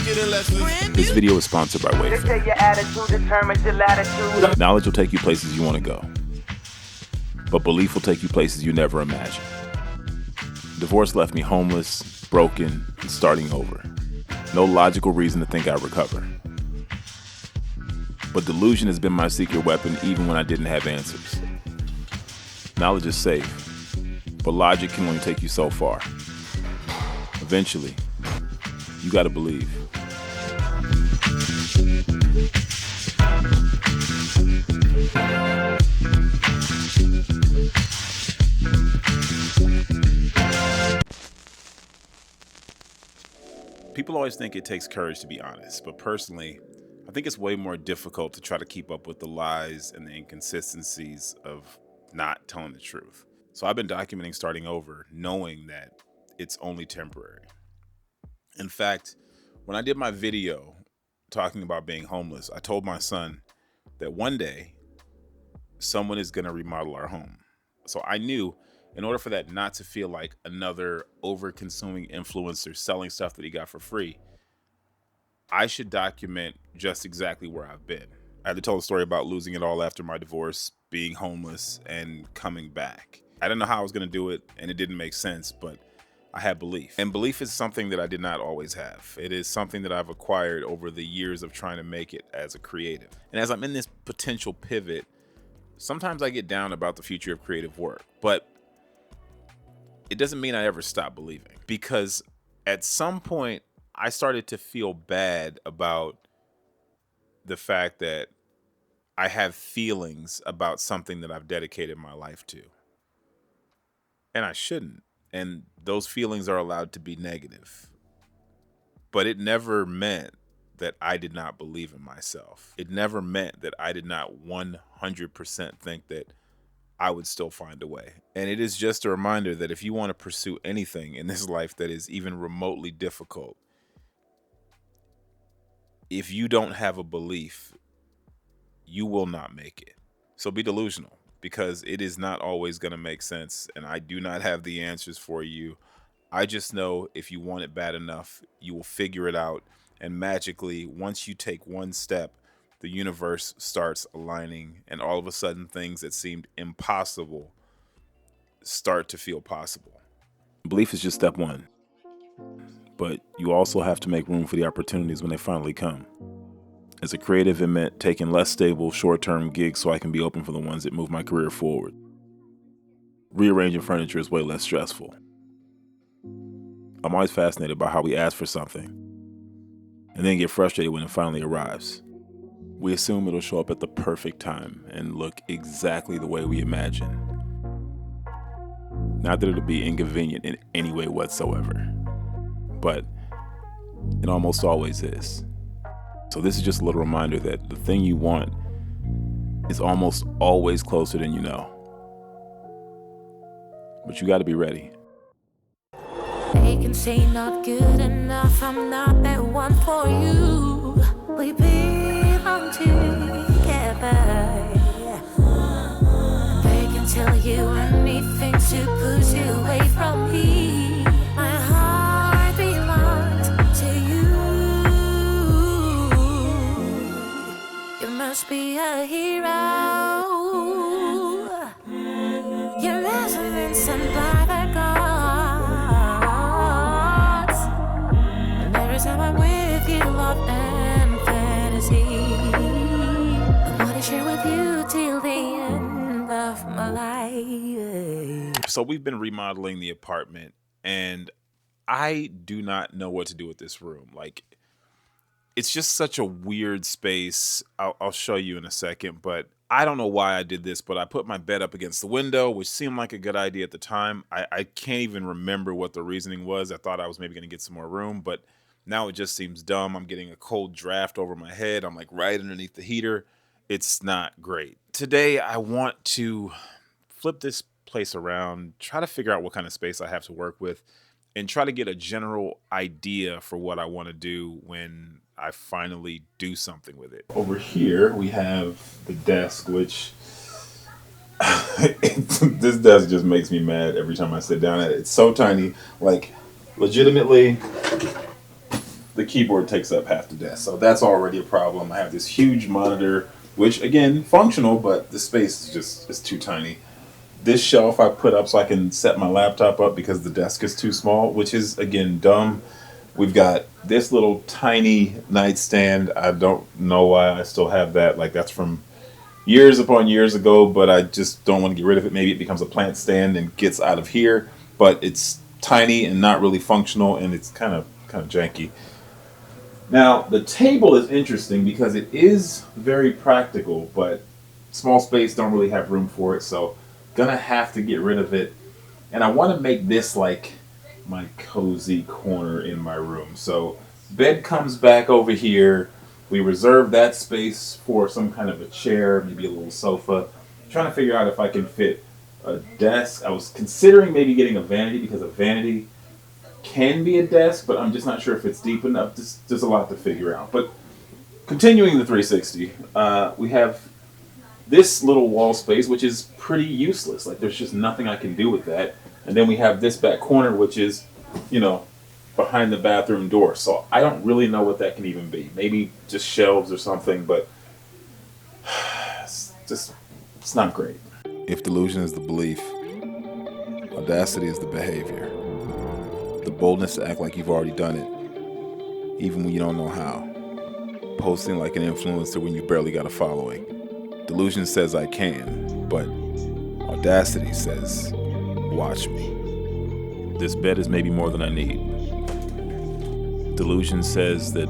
This video is sponsored by Wayfair. Knowledge will take you places you want to go, but belief will take you places you never imagined. Divorce left me homeless, broken, and starting over. No logical reason to think I'd recover. But delusion has been my secret weapon even when I didn't have answers. Knowledge is safe, but logic can only take you so far. Eventually, you gotta believe. People always think it takes courage to be honest, but personally, I think it's way more difficult to try to keep up with the lies and the inconsistencies of not telling the truth. So I've been documenting starting over, knowing that it's only temporary. In fact, when I did my video talking about being homeless, I told my son that one day someone is going to remodel our home. So I knew in order for that not to feel like another over-consuming influencer selling stuff that he got for free, I should document just exactly where I've been. I had to tell the story about losing it all after my divorce, being homeless, and coming back. I didn't know how I was going to do it, and it didn't make sense, but I had belief. And belief is something that I did not always have. It is something that I've acquired over the years of trying to make it as a creative. And as I'm in this potential pivot, sometimes I get down about the future of creative work, but it doesn't mean I ever stop believing, because at some point I started to feel bad about the fact that I have feelings about something that I've dedicated my life to. And I shouldn't. And those feelings are allowed to be negative. But it never meant that I did not believe in myself. It never meant that I did not 100% think that I would still find a way. And it is just a reminder that if you want to pursue anything in this life that is even remotely difficult, if you don't have a belief, you will not make it. So be delusional, because it is not always going to make sense, and I do not have the answers for you. I just know if you want it bad enough, you will figure it out, and magically, once you take one step, the universe starts aligning, and all of a sudden things that seemed impossible start to feel possible. Belief is just step one, but you also have to make room for the opportunities when they finally come. As a creative, it meant taking less stable, short-term gigs so I can be open for the ones that move my career forward. Rearranging furniture is way less stressful. I'm always fascinated by how we ask for something and then get frustrated when it finally arrives. We assume it'll show up at the perfect time and look exactly the way we imagine. Not that it'll be inconvenient in any way whatsoever, but it almost always is. So this is just a little reminder that the thing you want is almost always closer than you know. But you got to be ready. They can say not good enough, I'm not that one for you. We belong together. They can tell you anything to push you away from me. My heart belongs to you. You must be a hero. Your resonance sent by the gods. And every time I'm with you, love and fantasy, I want to share with you till the end of my life. So we've been remodeling the apartment, and I do not know what to do with this room. Like, it's just such a weird space. I'll show you in a second, but I don't know why I did this, but I put my bed up against the window, which seemed like a good idea at the time. I can't even remember what the reasoning was. I thought I was maybe going to get some more room, but now it just seems dumb. I'm getting a cold draft over my head. I'm like right underneath the heater. It's not great. Today, I want to flip this place around, try to figure out what kind of space I have to work with, and try to get a general idea for what I want to do when I finally do something with it. Over here, we have the desk, which this desk just makes me mad every time I sit down at it. It's so tiny, like legitimately, the keyboard takes up half the desk, so that's already a problem. I have this huge monitor, which again functional, but the space is too tiny. This shelf I put up so I can set my laptop up because the desk is too small, which is again dumb. We've got this little tiny nightstand. I don't know why I still have that. Like, that's from years upon years ago, but I just don't want to get rid of it. Maybe it becomes a plant stand and gets out of here, but it's tiny and not really functional, and it's kind of janky. Now, the table is interesting because it is very practical, but small space, don't really have room for it, so gonna have to get rid of it. And I want to make this like my cozy corner in my room. So bed comes back over here. We reserve that space for some kind of a chair, maybe a little sofa. I'm trying to figure out if I can fit a desk. I was considering maybe getting a vanity because a vanity can be a desk, but I'm just not sure if it's deep enough. There's a lot to figure out. But continuing the 360, we have this little wall space, which is pretty useless. Like, there's just nothing I can do with that. And then we have this back corner, which is, behind the bathroom door. So I don't really know what that can even be. Maybe just shelves or something, but it's not great. If delusion is the belief, audacity is the behavior. The boldness to act like you've already done it, even when you don't know how. Posting like an influencer when you barely got a following. Delusion says I can, but audacity says, watch me. This bed is maybe more than I need. Delusion says that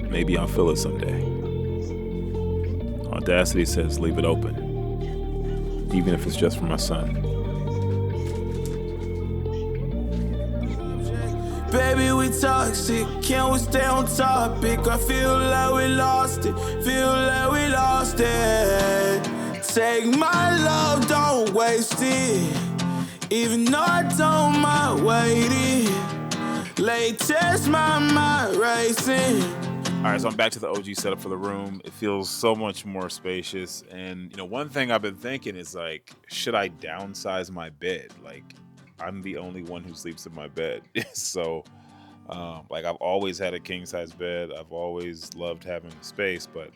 maybe I'll fill it someday. Audacity says leave it open, even if it's just for my son. Baby, we toxic, can we stay on topic? I feel like we lost it, Take my love, don't waste it, even though I don't mind waiting. Latest, my mind racing. All right, so I'm back to the OG setup for the room. It feels so much more spacious. And, one thing I've been thinking is, like, should I downsize my bed? Like, I'm the only one who sleeps in my bed. So, I've always had a king-size bed. I've always loved having the space. But,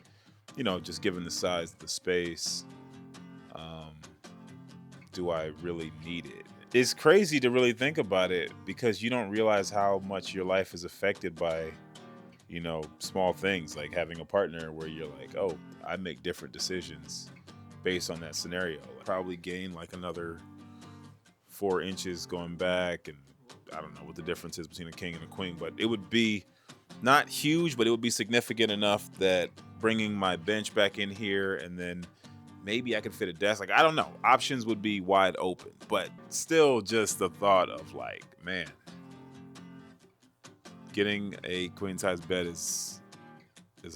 just given the size of the space, do I really need it? It's crazy to really think about it because you don't realize how much your life is affected by, small things, like having a partner where you're like, oh, I make different decisions based on that scenario. Probably gain like another 4 inches going back, and I don't know what the difference is between a king and a queen, but it would be not huge, but it would be significant enough that bringing my bench back in here and then maybe I could fit a desk. Like, I don't know. Options would be wide open, but still just the thought of like, man, getting a queen size bed is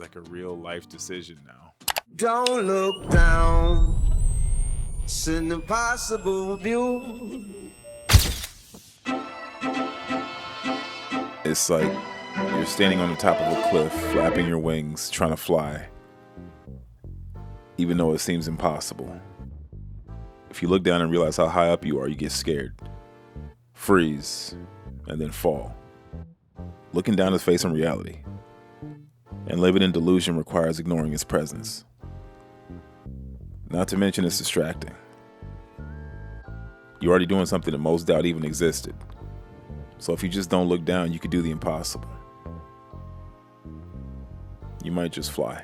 like a real life decision now. Don't look down, it's an impossible view. It's like you're standing on the top of a cliff, flapping your wings, trying to fly, even though it seems impossible. If you look down and realize how high up you are, you get scared, freeze, and then fall. Looking down is facing reality, and living in delusion requires ignoring its presence. Not to mention it's distracting. You're already doing something that most doubt even existed. So if you just don't look down, you could do the impossible. You might just fly.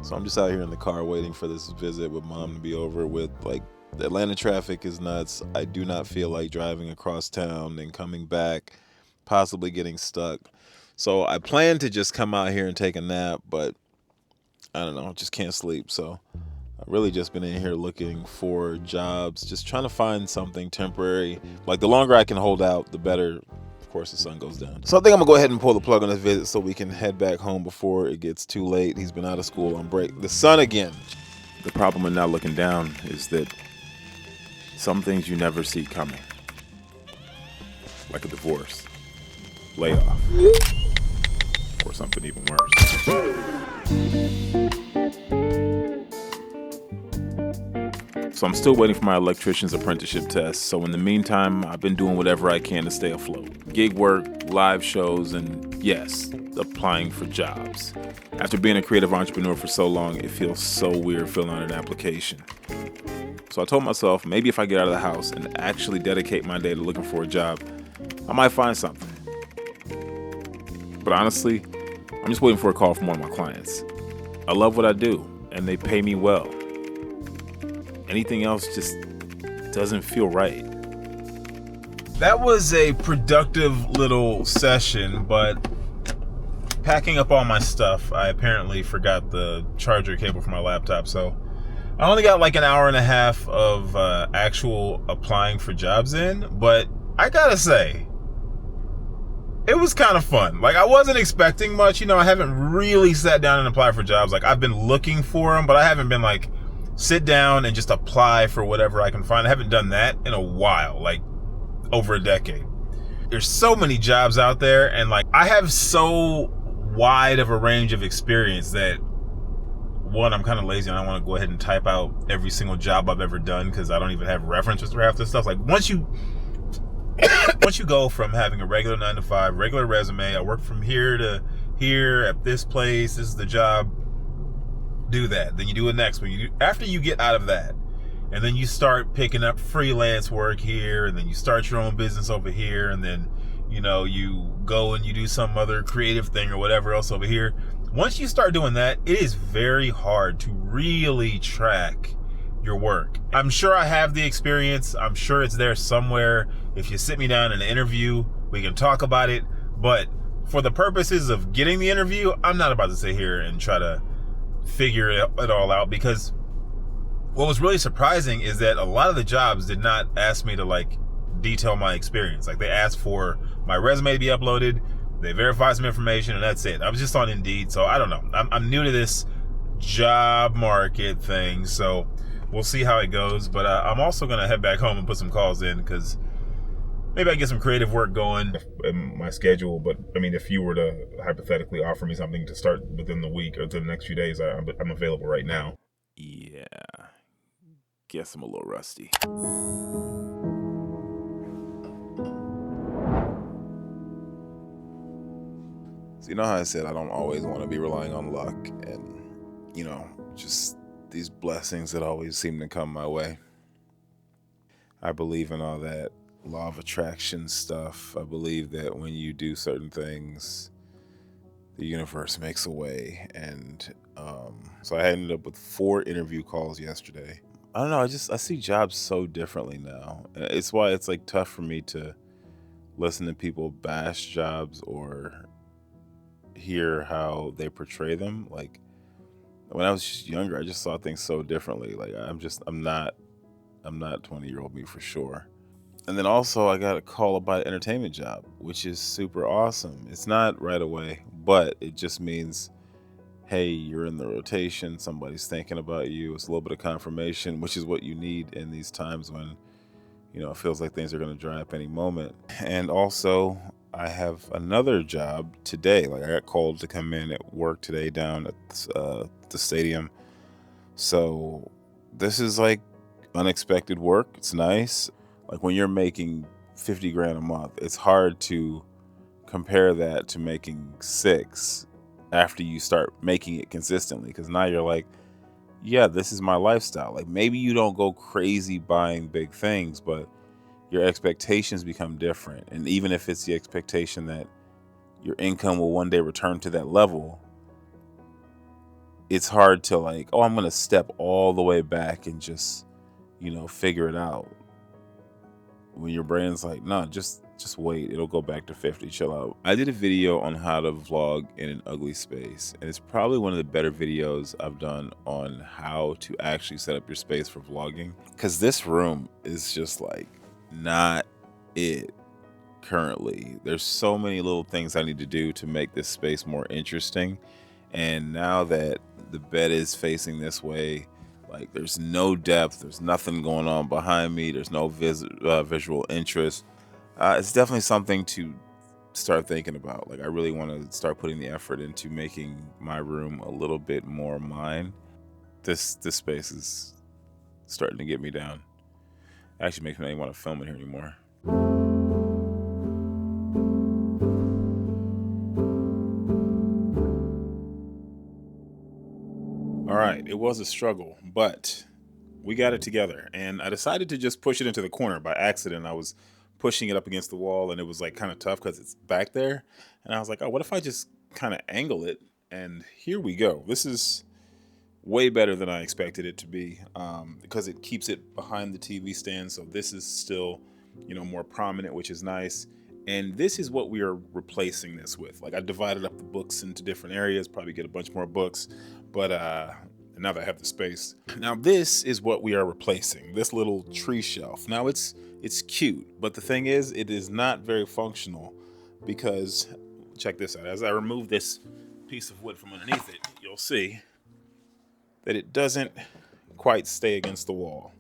So I'm just out here in the car waiting for this visit with mom to be over with. Like, the Atlanta traffic is nuts. I do not feel like driving across town and coming back, possibly getting stuck. So I plan to just come out here and take a nap, but I don't know, just can't sleep. So I've really just been in here looking for jobs, just trying to find something temporary. Like, the longer I can hold out, the better. Of course, the sun goes down. So I think I'm gonna go ahead and pull the plug on this visit so we can head back home before it gets too late. He's been out of school on break. The sun again. The problem with not looking down is that some things you never see coming, like a divorce, layoff, or something even worse. So I'm still waiting for my electrician's apprenticeship test. So in the meantime, I've been doing whatever I can to stay afloat. Gig work, live shows, and yes, applying for jobs. After being a creative entrepreneur for so long, it feels so weird filling out an application. So I told myself, maybe if I get out of the house and actually dedicate my day to looking for a job, I might find something. But honestly, I'm just waiting for a call from one of my clients. I love what I do, and they pay me well. Anything else just doesn't feel right. That was a productive little session, but packing up all my stuff, I apparently forgot the charger cable for my laptop, so I only got like an hour and a half of actual applying for jobs in, but I gotta say, it was kind of fun. Like, I wasn't expecting much. I haven't really sat down and applied for jobs. Like, I've been looking for them, but I haven't been like, sit down and just apply for whatever I can find. I haven't done that in a while, like over a decade. There's so many jobs out there, and like, I have so wide of a range of experience that, one, I'm kind of lazy and I want to go ahead and type out every single job I've ever done because I don't even have references for half this stuff. Like, once you go from having a regular 9-to-5, regular resume, I work from here to here at this place, this is the job, do that. Then you do it next one. After you get out of that, and then you start picking up freelance work here, and then you start your own business over here, and then, you go and you do some other creative thing or whatever else over here. Once you start doing that, it is very hard to really track your work. I'm sure I have the experience. I'm sure it's there somewhere. If you sit me down in an interview, we can talk about it. But for the purposes of getting the interview, I'm not about to sit here and try to figure it all out, because what was really surprising is that a lot of the jobs did not ask me to like detail my experience. Like, they asked for my resume to be uploaded, they verified some information, and that's it. I was just on Indeed, so I don't know. I'm new to this job market thing, so we'll see how it goes. But I'm also gonna head back home and put some calls in, because maybe I get some creative work going in my schedule. But I mean, if you were to hypothetically offer me something to start within the week or the next few days, I'm available right now. Yeah, guess I'm a little rusty. So you know how I said I don't always want to be relying on luck and, just these blessings that always seem to come my way. I believe in all that law of attraction stuff. I believe that when you do certain things, the universe makes a way. And so I ended up with 4 interview calls yesterday. I don't know. I see jobs so differently now. It's why it's like tough for me to listen to people bash jobs or hear how they portray them. Like, when I was just younger, I just saw things so differently. Like, I'm not 20-year-old me for sure. And then also I got a call about an entertainment job, which is super awesome. It's not right away, but it just means, hey, you're in the rotation. Somebody's thinking about you. It's a little bit of confirmation, which is what you need in these times when, it feels like things are going to dry up any moment. And also, I have another job today. Like, I got called to come in at work today down at the stadium. So this is like unexpected work. It's nice. Like, when you're making 50 grand a month, it's hard to compare that to making 6 after you start making it consistently. Because now you're like, yeah, this is my lifestyle. Like, maybe you don't go crazy buying big things, but your expectations become different. And even if it's the expectation that your income will one day return to that level, it's hard to like, oh, I'm going to step all the way back and just, figure it out. When your brain's like, no, just wait. It'll go back to 50. Chill out. I did a video on how to vlog in an ugly space. And it's probably one of the better videos I've done on how to actually set up your space for vlogging. Because this room is just like not it currently. There's so many little things I need to do to make this space more interesting. And now that the bed is facing this way, like, there's no depth, there's nothing going on behind me, there's no visual interest. It's definitely something to start thinking about. Like, I really want to start putting the effort into making my room a little bit more mine. This space is starting to get me down. Actually makes me not even want to film it here anymore. All right, it was a struggle, but we got it together. And I decided to just push it into the corner by accident. I was pushing it up against the wall, and it was like kind of tough because it's back there. And I was like, oh, what if I just kind of angle it? And here we go. This is way better than I expected it to be, because it keeps it behind the TV stand. So this is still, more prominent, which is nice. And this is what we are replacing this with. Like, I divided up the books into different areas, probably get a bunch more books, but now that I have the space, now this is what we are replacing. This little tree shelf. Now it's cute, but the thing is, it is not very functional because check this out. As I remove this piece of wood from underneath it, you'll see that it doesn't quite stay against the wall,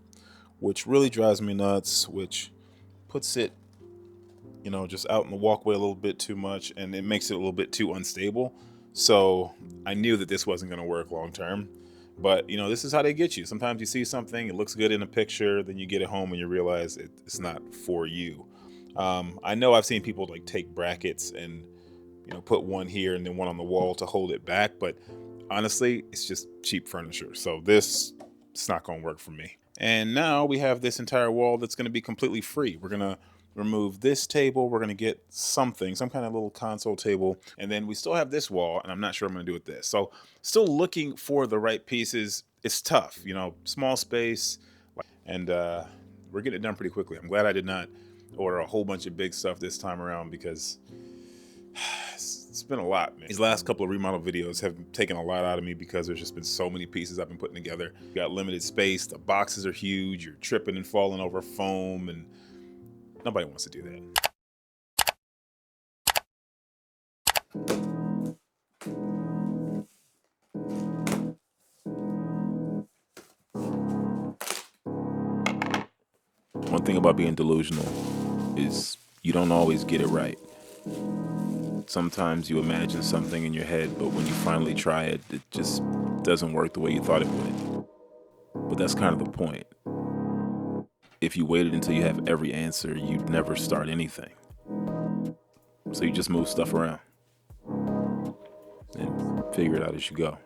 which really drives me nuts, which puts it, just out in the walkway a little bit too much, and it makes it a little bit too unstable. So I knew that this wasn't going to work long term. But, this is how they get you. Sometimes you see something, it looks good in a picture, then you get it home and you realize it's not for you. I know I've seen people like take brackets and, put one here and then one on the wall to hold it back. But honestly, it's just cheap furniture. So it's not going to work for me. And now we have this entire wall that's going to be completely free. We're going to remove this table. We're going to get some kind of little console table. And then we still have this wall, and I'm not sure what I'm going to do with this. So still looking for the right pieces. It's tough, small space. And we're getting it done pretty quickly. I'm glad I did not order a whole bunch of big stuff this time around because it's been a lot, man. These last couple of remodel videos have taken a lot out of me because there's just been so many pieces I've been putting together. You got limited space, the boxes are huge, you're tripping and falling over foam, and nobody wants to do that. One thing about being delusional is you don't always get it right. Sometimes you imagine something in your head, but when you finally try it, it just doesn't work the way you thought it would. But that's kind of the point. If you waited until you have every answer, you'd never start anything. So you just move stuff around and figure it out as you go.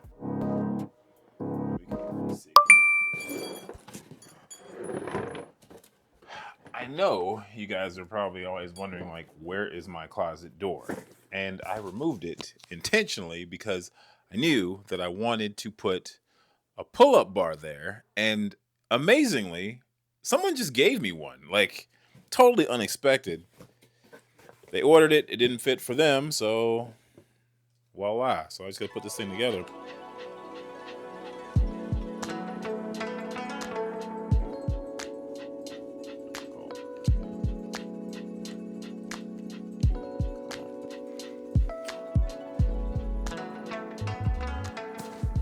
I know you guys are probably always wondering, like, where is my closet door? And I removed it intentionally because I knew that I wanted to put a pull-up bar there. And amazingly, someone just gave me one, like, totally unexpected. They ordered it, it didn't fit for them, so voila. So I just gotta put this thing together.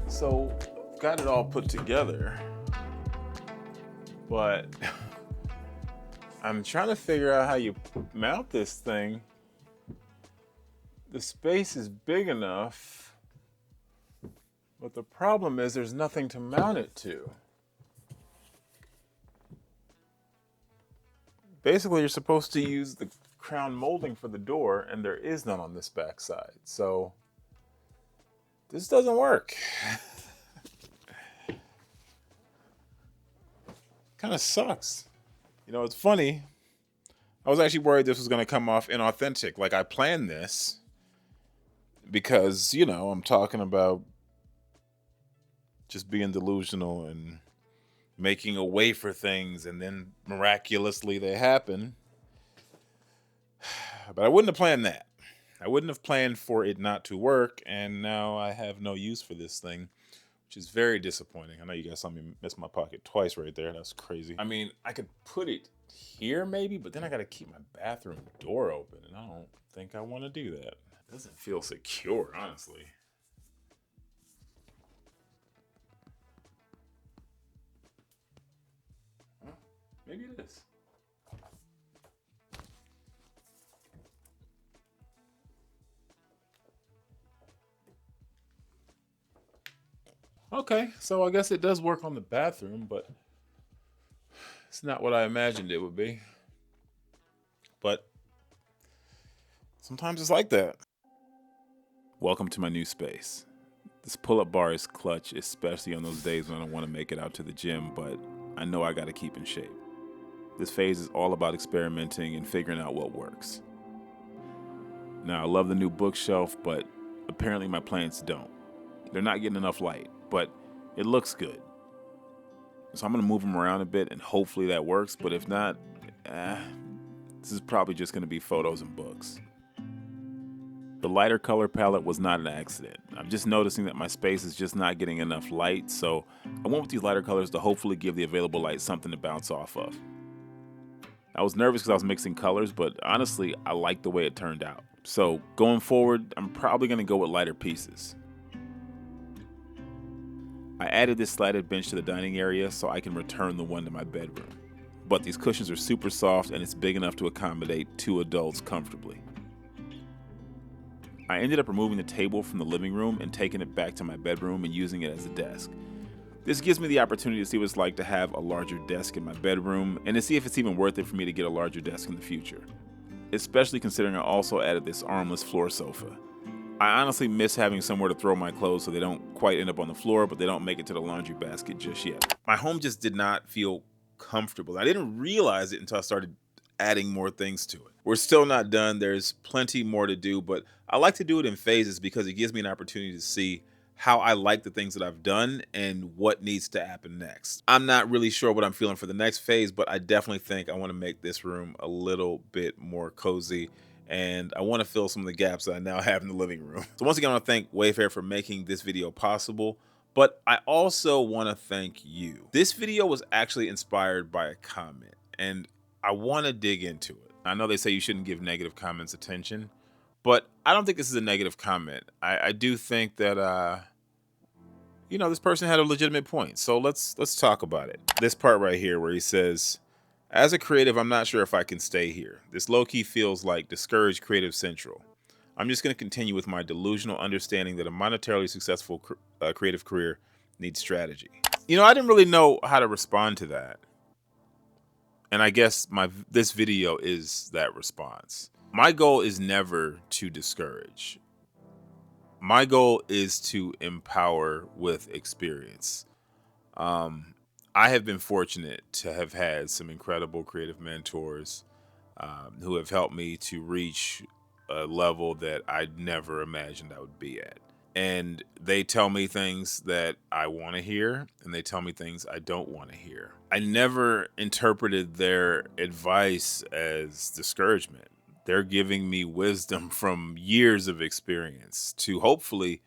So got it all put together, but I'm trying to figure out how you mount this thing. The space is big enough, but the problem is there's nothing to mount it to. Basically, you're supposed to use the crown molding for the door, and there is none on this back side. So this doesn't work. Kind of sucks. It's funny. I was actually worried this was going to come off inauthentic. Like, I planned this because, I'm talking about just being delusional and making a way for things, and then miraculously they happen. But I wouldn't have planned that. I wouldn't have planned for it not to work, and now I have no use for this thing, which is very disappointing. I know you guys saw me miss my pocket twice right there. That's crazy. I mean, I could put it here maybe, but then I got to keep my bathroom door open, and I don't think I want to do that. It doesn't feel secure, honestly. Huh? Maybe it is. Okay, so I guess it does work on the bathroom, but it's not what I imagined it would be. But sometimes it's like that. Welcome to my new space. This pull up bar is clutch, especially on those days when I don't want to make it out to the gym, but I know I got to keep in shape. This phase is all about experimenting and figuring out what works. Now, I love the new bookshelf, but apparently my plants don't. They're not getting enough light, but it looks good. So I'm going to move them around a bit and hopefully that works, but if not, eh, this is probably just going to be photos and books. The lighter color palette was not an accident. I'm just noticing that my space is just not getting enough light, so I went with these lighter colors to hopefully give the available light something to bounce off of. I was nervous because I was mixing colors, but honestly, I like the way it turned out. So going forward, I'm probably going to go with lighter pieces. I added this slatted bench to the dining area so I can return the one to my bedroom. But these cushions are super soft and it's big enough to accommodate 2 adults comfortably. I ended up removing the table from the living room and taking it back to my bedroom and using it as a desk. This gives me the opportunity to see what it's like to have a larger desk in my bedroom and to see if it's even worth it for me to get a larger desk in the future. Especially considering I also added this armless floor sofa. I honestly miss having somewhere to throw my clothes so they don't quite end up on the floor, but they don't make it to the laundry basket just yet. My home just did not feel comfortable. I didn't realize it until I started adding more things to it. We're still not done. There's plenty more to do, but I like to do it in phases because it gives me an opportunity to see how I like the things that I've done and what needs to happen next. I'm not really sure what I'm feeling for the next phase, but I definitely think I want to make this room a little bit more cozy and I want to fill some of the gaps that I now have in the living room. So once again, I want to thank Wayfair for making this video possible, but I also want to thank you. This video was actually inspired by a comment and I want to dig into it. I know they say you shouldn't give negative comments attention, but I don't think this is a negative comment. I do think that this person had a legitimate point. So let's talk about it. This part right here where he says, as a creative, I'm not sure if I can stay here. This low-key feels like discouraged creative central. I'm just going to continue with my delusional understanding that a monetarily successful creative career needs strategy. I didn't really know how to respond to that. And I guess this video is that response. My goal is never to discourage. My goal is to empower with experience. I have been fortunate to have had some incredible creative mentors who have helped me to reach a level that I never imagined I would be at. And they tell me things that I want to hear, and they tell me things I don't want to hear. I never interpreted their advice as discouragement. They're giving me wisdom from years of experience to hopefully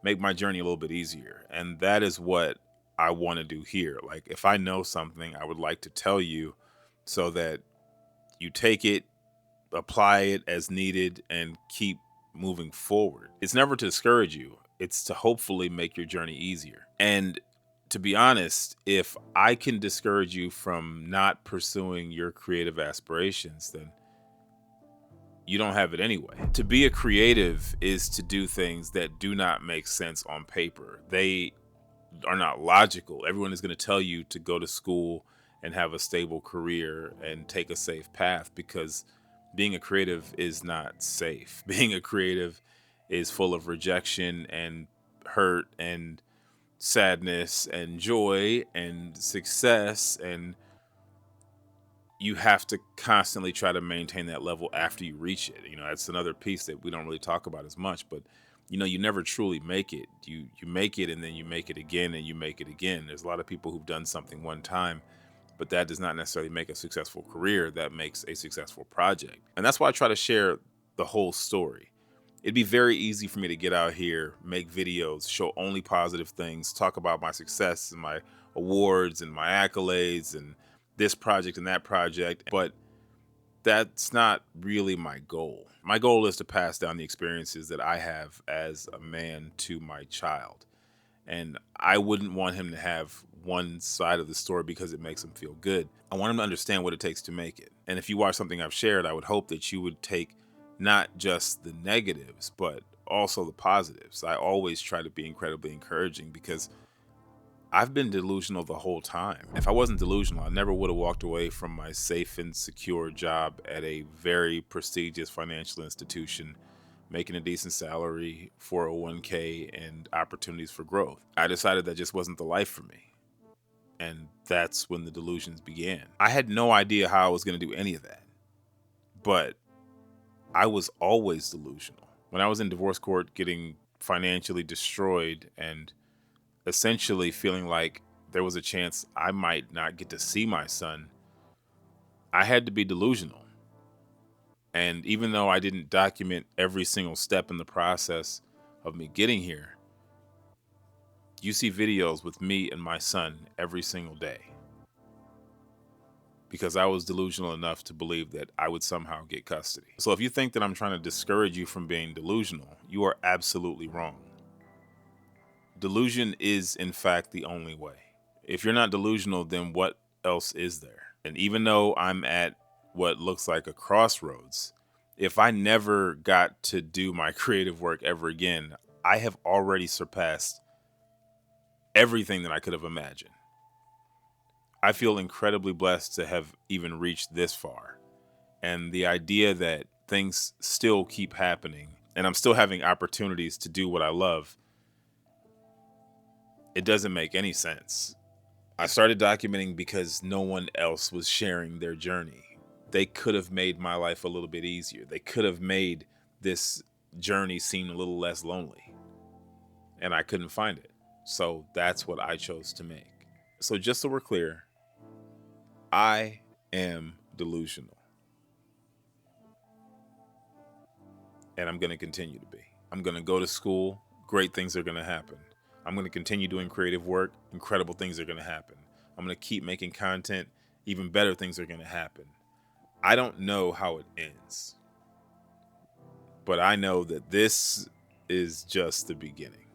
make my journey a little bit easier. And that is what I want to do here. Like, if I know something, I would like to tell you so that you take it, apply it as needed, and keep moving forward. It's never to discourage you. It's to hopefully make your journey easier. And to be honest, if I can discourage you from not pursuing your creative aspirations, then you don't have it anyway. To be a creative is to do things that do not make sense on paper. They are not logical. Everyone is going to tell you to go to school and have a stable career and take a safe path because being a creative is not safe. Being a creative is full of rejection and hurt and sadness and joy and success, and you have to constantly try to maintain that level after you reach it. That's another piece that we don't really talk about as much, but you never truly make it. You make it and then you make it again and you make it again. There's a lot of people who've done something one time, but that does not necessarily make a successful career. That makes a successful project. And that's why I try to share the whole story. It'd be very easy for me to get out here, make videos, show only positive things, talk about my success and my awards and my accolades and this project and that project, but that's not really my goal. My goal is to pass down the experiences that I have as a man to my child. And I wouldn't want him to have one side of the story because it makes him feel good. I want him to understand what it takes to make it. And if you watch something I've shared, I would hope that you would take not just the negatives, but also the positives. I always try to be incredibly encouraging because I've been delusional the whole time. If I wasn't delusional, I never would have walked away from my safe and secure job at a very prestigious financial institution, making a decent salary, 401k, and opportunities for growth. I decided that just wasn't the life for me. And that's when the delusions began. I had no idea how I was going to do any of that, but I was always delusional. When I was in divorce court getting financially destroyed and essentially feeling like there was a chance I might not get to see my son, I had to be delusional. And even though I didn't document every single step in the process of me getting here, you see videos with me and my son every single day because I was delusional enough to believe that I would somehow get custody. So if you think that I'm trying to discourage you from being delusional, you are absolutely wrong. Delusion is, in fact, the only way. If you're not delusional, then what else is there? And even though I'm at what looks like a crossroads, if I never got to do my creative work ever again, I have already surpassed everything that I could have imagined. I feel incredibly blessed to have even reached this far. And the idea that things still keep happening and I'm still having opportunities to do what I love, it doesn't make any sense. I started documenting because no one else was sharing their journey. They could have made my life a little bit easier. They could have made this journey seem a little less lonely. And I couldn't find it. So that's what I chose to make. So just so we're clear, I am delusional. And I'm going to continue to be. I'm going to go to school. Great things are going to happen. I'm going to continue doing creative work. Incredible things are going to happen. I'm going to keep making content. Even better things are going to happen. I don't know how it ends, but I know that this is just the beginning.